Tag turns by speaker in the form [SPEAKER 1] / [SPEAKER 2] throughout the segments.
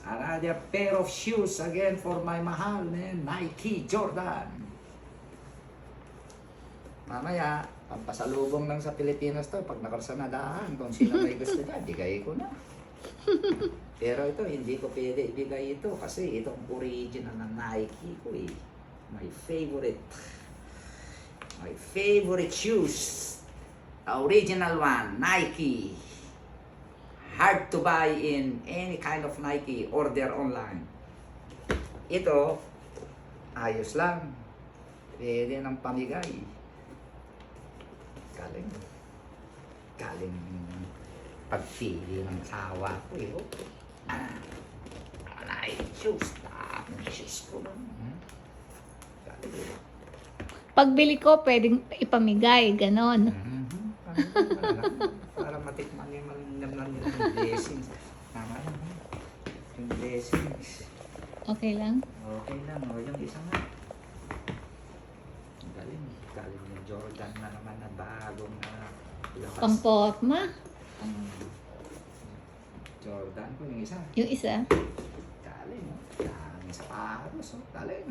[SPEAKER 1] Another pair of shoes again for my mahal, man. Nike Jordan. Mamaya, pampasalubong lang sa Pilipinas to. Pag nakarsa na daan, kung sino may gusto dyan, bigay ko na. Pero ito, hindi ko pwede ibigay ito kasi itong original ng Nike ko eh. My favorite. My favorite shoes. The original one, Nike. Hard to buy in any kind of Nike, order online. Ito, ayos lang. Pwede ng pamigay. Galing. Galing pagpili ng asawa ko eh. Nike shoes. Ang shoes ko lang. Galing.
[SPEAKER 2] Pagbili ko, pwedeng ipamigay, ganon.
[SPEAKER 1] Para matikman yung blessings. Tama yan. Yung blessings.
[SPEAKER 2] Okay lang?
[SPEAKER 1] Okay lang. O yung isa nga. Galing. Galing yung Jordan na naman na bagong na labas.
[SPEAKER 2] Pang-forma?
[SPEAKER 1] Jordan ko yung isa.
[SPEAKER 2] Yung isa?
[SPEAKER 1] Galing. Galing sa paros. Galing.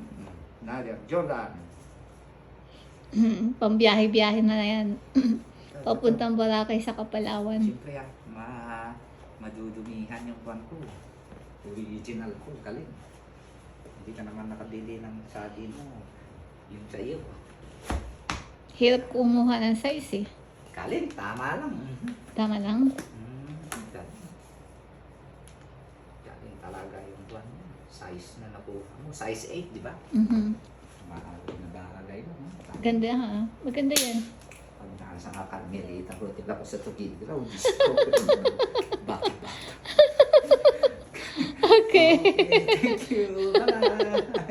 [SPEAKER 1] Nadia, Jordan.
[SPEAKER 2] Pambiyahe-biyahe na yan. Papuntang Boracay sa Kapalawan.
[SPEAKER 1] Siyempre madudumihan yung buwan ko. Original ko, galing. Hindi ka naman nakabili ng sardin mo. Yung sa iyo.
[SPEAKER 2] Hirap kumuha ng size eh.
[SPEAKER 1] Galing, tama lang.
[SPEAKER 2] Tama lang?
[SPEAKER 1] Galing. Galing talaga yung buwan mo. Size na nakuha mo. Size 8, di ba? Nabagay mo.
[SPEAKER 2] Ganda ha. Maganda yan.
[SPEAKER 1] Pag nasa nga Carmelita ko, tila ko sa Tugigraw. Bakit ba?
[SPEAKER 2] Okay.
[SPEAKER 1] Okay, thank you. Bye.